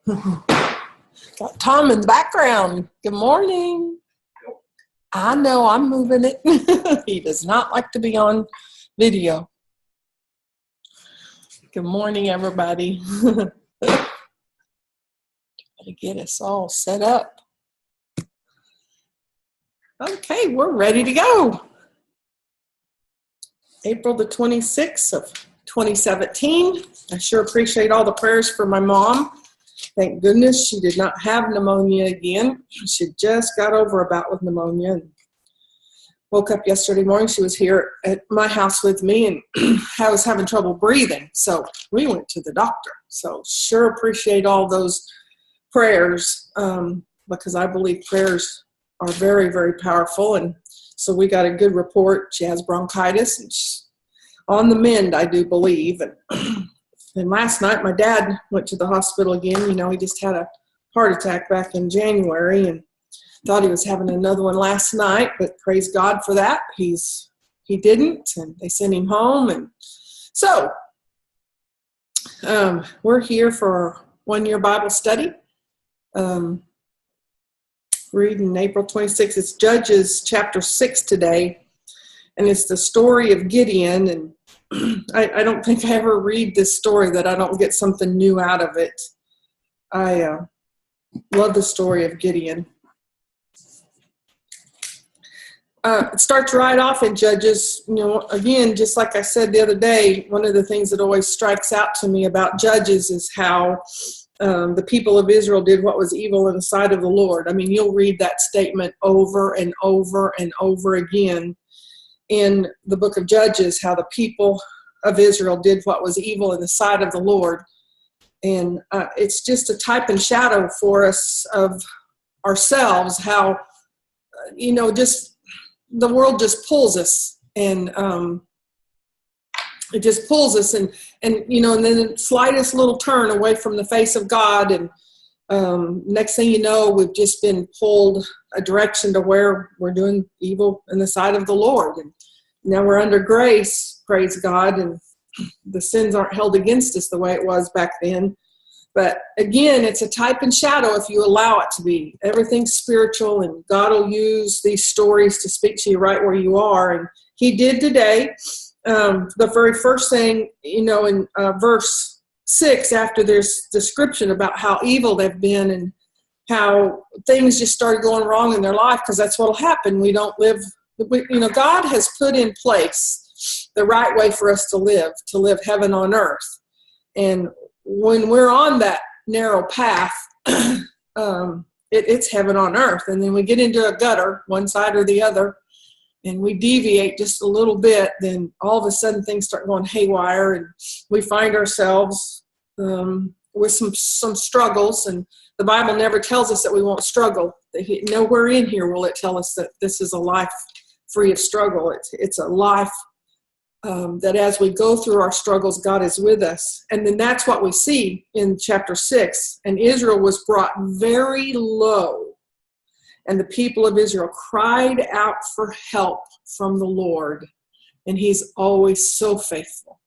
Got Tom in the background. Good morning. I know I'm moving it. He does not like to be on video. Good morning, everybody. Gotta get us all set up. Okay, we're ready to go. April the 26th of 2017. I sure appreciate all the prayers for my mom. Thank goodness she did not have pneumonia again. She just got over a bout with pneumonia and woke up yesterday morning. She was here at my house with me, and I was having trouble breathing. So we went to the doctor. So sure appreciate all those prayers because I believe prayers are very, very powerful. And so we got a good report. She has bronchitis and she's on the mend, I do believe. And last night, my dad went to the hospital again. You know, he just had a heart attack back in January and thought he was having another one last night, but praise God for that. He didn't, and they sent him home. And so we're here for our one-year Bible study. Reading April 26th. It's Judges chapter 6 today, and it's the story of Gideon. And I don't think I ever read this story that I don't get something new out of it. I love the story of Gideon. It starts right off in Judges. You know, again, just like I said the other day, one of the things that always strikes out to me about Judges is how the people of Israel did what was evil in the sight of the Lord. I mean, you'll read that statement over and over and over again in the book of Judges, how the people of Israel did what was evil in the sight of the Lord. And it's just a type and shadow for us of ourselves, how, you know, just the world just pulls us, and it just pulls us, and you know, and then the slightest little turn away from the face of God, and next thing you know, we've just been pulled a direction to where we're doing evil in the sight of the Lord. And now we're under grace, praise God, and the sins aren't held against us the way it was back then. But again, it's a type and shadow if you allow it to be. Everything's spiritual, and God will use these stories to speak to you right where you are. And he did today. The very first thing, you know, in verse 6, after there's description about how evil they've been and how things just started going wrong in their life, because that's what will happen. We don't live, you know, God has put in place the right way for us to live heaven on earth. And when we're on that narrow path, it's heaven on earth. And then we get into a gutter, one side or the other, and we deviate just a little bit, then all of a sudden things start going haywire, and we find ourselves with some struggles. And the Bible never tells us that we won't struggle. Nowhere in here will it tell us that this is a life free of struggle. It's a life that as we go through our struggles, God is with us. And then that's what we see in chapter 6. And Israel was brought very low, and the people of Israel cried out for help from the Lord. And he's always so faithful.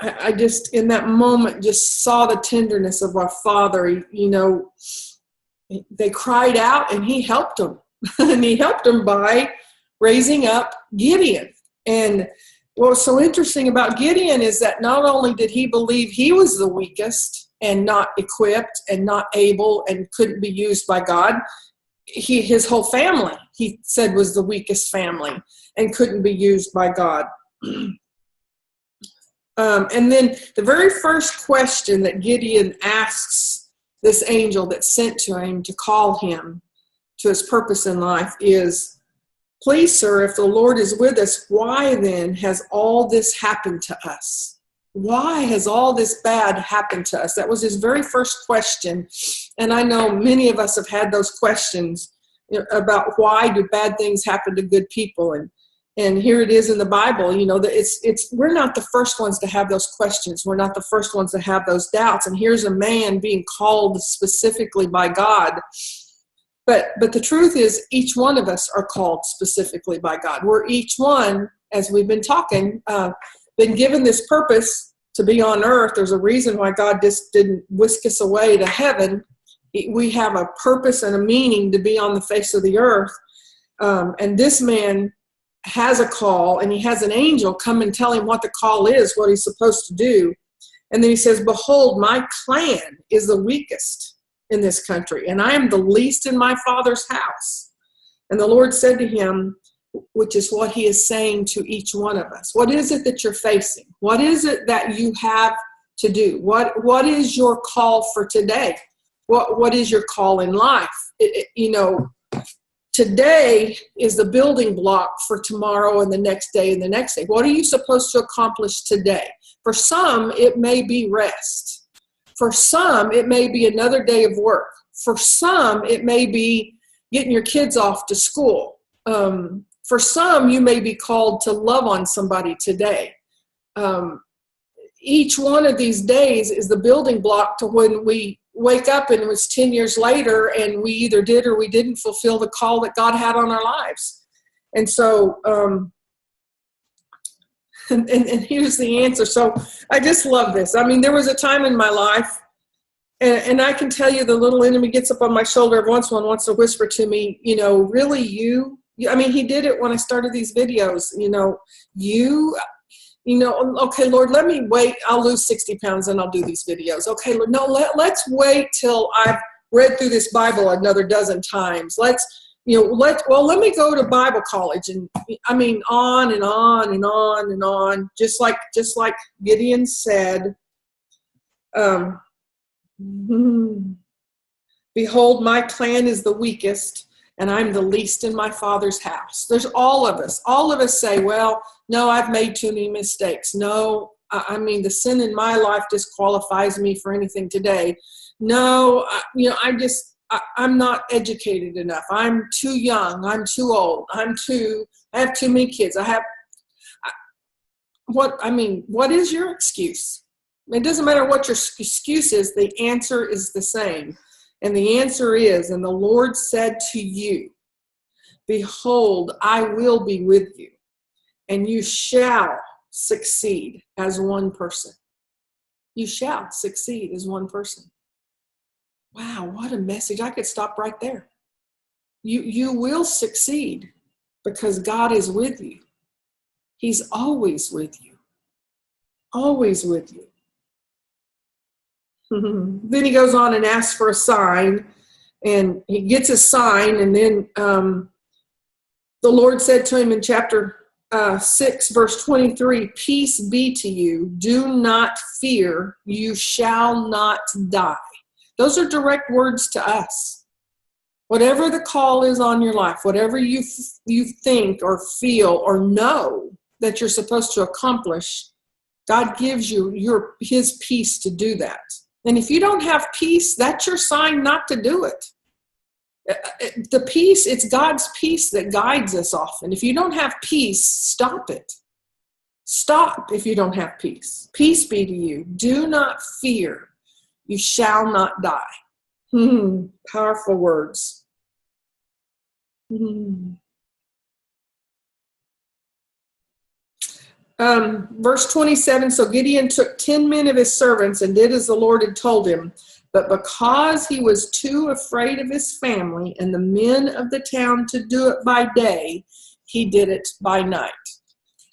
I just in that moment just saw the tenderness of our Father. You know, they cried out and he helped them. And he helped them by raising up Gideon. And what was so interesting about Gideon is that not only did he believe he was the weakest and not equipped and not able and couldn't be used by God, his whole family, he said, was the weakest family and couldn't be used by God. And then the very first question that Gideon asks this angel that's sent to him to call him to his purpose in life is, "Please, sir, if the Lord is with us, why then has all this happened to us? Why has all this bad happened to us?" That was his very first question. And I know many of us have had those questions, you know, about why do bad things happen to good people. And here it is in the Bible, you know, that we're not the first ones to have those questions. We're not the first ones to have those doubts. And here's a man being called specifically by God. But the truth is, each one of us are called specifically by God. We're each one, as we've been talking, been given this purpose to be on earth. There's a reason why God just didn't whisk us away to heaven. We have a purpose and a meaning to be on the face of the earth. And this man has a call, and he has an angel come and tell him what the call is, what he's supposed to do. And then he says, behold, my clan is the weakest in this country, and I am the least in my father's house. And the Lord said to him, which is what he is saying to each one of us, what is it that you're facing? What is it that you have to do? What is your call for today? What is your call in life? Today is the building block for tomorrow and the next day and the next day. What are you supposed to accomplish today? For some, it may be rest. For some, it may be another day of work. For some, it may be getting your kids off to school. For some, you may be called to love on somebody today. Each one of these days is the building block to when we wake up and it was 10 years later and we either did or we didn't fulfill the call that God had on our lives. And so, and here's the answer. So I just love this. I mean, there was a time in my life, and I can tell you the little enemy gets up on my shoulder every once in a while and wants to whisper to me, really you? I mean, he did it when I started these videos, okay, Lord, let me wait. I'll lose 60 pounds and I'll do these videos. Okay, Lord, no, let's wait till I've read through this Bible another dozen times. Let me go to Bible college. And I mean, on and on and on and on, just like Gideon said, behold, my clan is the weakest, and I'm the least in my father's house. There's all of us say, well, no, I've made too many mistakes. No, I mean, the sin in my life disqualifies me for anything today. No, I'm not educated enough. I'm too young. I'm too old. I have too many kids. What is your excuse? It doesn't matter what your excuse is. The answer is the same. And the answer is, and the Lord said to you, behold, I will be with you, and you shall succeed as one person. You shall succeed as one person. Wow, what a message. I could stop right there. You will succeed because God is with you. He's always with you. Always with you. Then he goes on and asks for a sign, and he gets a sign, and then the Lord said to him in chapter 6, verse 23, peace be to you. Do not fear. You shall not die. Those are direct words to us. Whatever the call is on your life, whatever you think or feel or know that you're supposed to accomplish, God gives you his peace to do that. And if you don't have peace, that's your sign not to do it. The peace, it's God's peace that guides us often. If you don't have peace, stop it. Stop if you don't have peace. Peace be to you. Do not fear. You shall not die. Powerful words. Verse 27, so Gideon took 10 men of his servants and did as the Lord had told him. But because he was too afraid of his family and the men of the town to do it by day, he did it by night.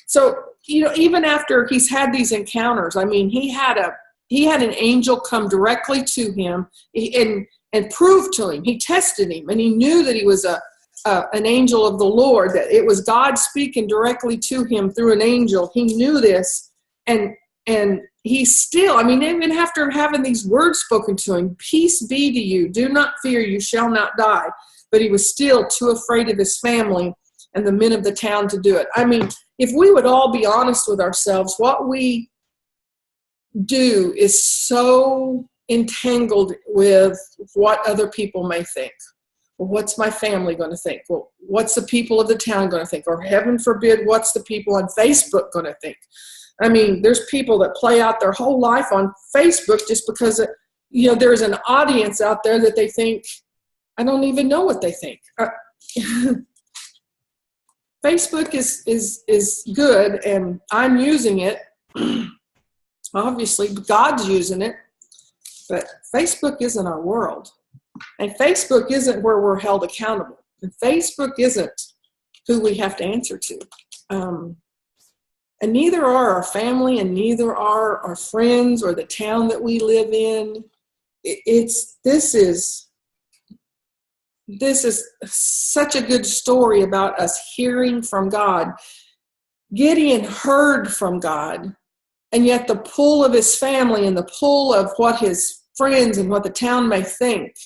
So, even after he's had these encounters, I mean, he had an angel come directly to him and prove to him. He tested him, and he knew that he was an angel of the Lord, that it was God speaking directly to him through an angel. He knew this, and he still, even after having these words spoken to him, peace be to you, do not fear, you shall not die. But he was still too afraid of his family and the men of the town to do it. I mean, if we would all be honest with ourselves, what we do is so entangled with what other people may think. Well, what's my family going to think? Well, what's the people of the town going to think? Or heaven forbid, what's the people on Facebook going to think? I mean, there's people that play out their whole life on Facebook just because, there's an audience out there that they think, I don't even know what they think. Facebook is good, and I'm using it. Obviously, God's using it, but Facebook isn't our world. And Facebook isn't where we're held accountable. And Facebook isn't who we have to answer to. And neither are our family, and neither are our friends or the town that we live in. This is such a good story about us hearing from God. Gideon heard from God, and yet the pull of his family and the pull of what his friends and what the town may think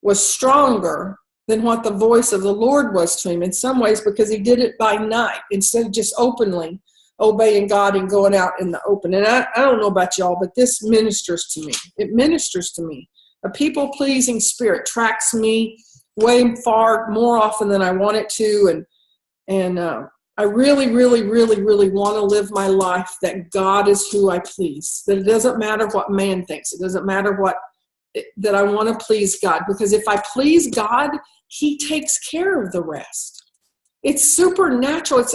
was stronger than what the voice of the Lord was to him, in some ways because he did it by night instead of just openly obeying God and going out in the open. And I don't know about y'all, but this ministers to me. It ministers to me. A people-pleasing spirit tracks me way far more often than I want it to. And I really, really, really, really want to live my life that God is who I please. That it doesn't matter what man thinks. It doesn't matter that I want to please God. Because if I please God, He takes care of the rest. It's supernatural.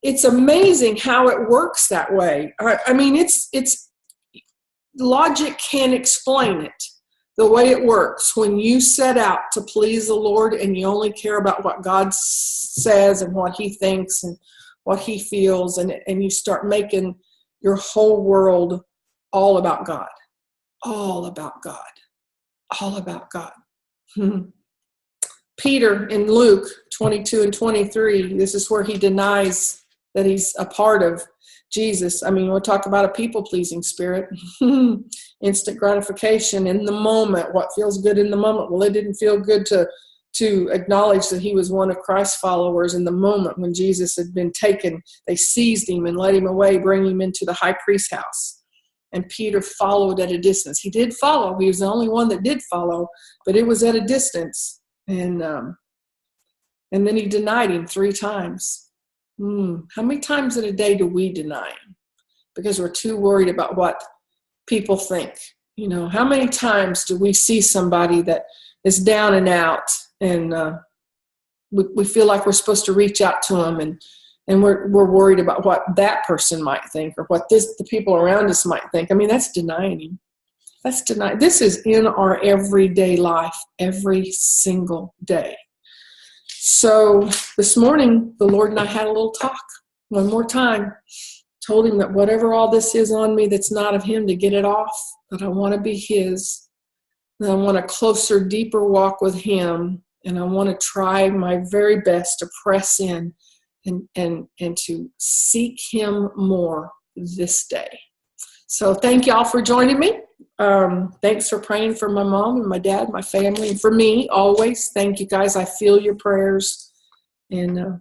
It's amazing how it works that way. I mean, it's logic can't explain it. The way it works when you set out to please the Lord and you only care about what God says and what He thinks and what He feels, and you start making your whole world all about God. All about God. All about God. Peter in Luke 22 and 23, this is where he denies that he's a part of Jesus. I mean, we'll talk about a people-pleasing spirit. Instant gratification in the moment. What feels good in the moment? Well, it didn't feel good to acknowledge that he was one of Christ's followers in the moment when Jesus had been taken. They seized him and led him away, bringing him into the high priest's house. And Peter followed at a distance. He did follow. He was the only one that did follow, but it was at a distance. And then he denied him 3 times. How many times in a day do we deny him? Because we're too worried about what people think. You know, how many times do we see somebody that is down and out, and we feel like we're supposed to reach out to them, and we're worried about what that person might think or what the people around us might think. I mean, that's denying him. That's denying. This is in our everyday life, every single day. So this morning, the Lord and I had a little talk one more time. Told him that whatever all this is on me that's not of Him, to get it off, that I want to be His, that I want a closer, deeper walk with Him, and I want to try my very best to press in and to seek Him more this day. So thank you all for joining me. Thanks for praying for my mom and my dad, my family, and for me always. Thank you guys. I feel your prayers. And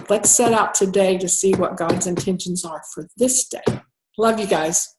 let's set out today to see what God's intentions are for this day. Love you guys.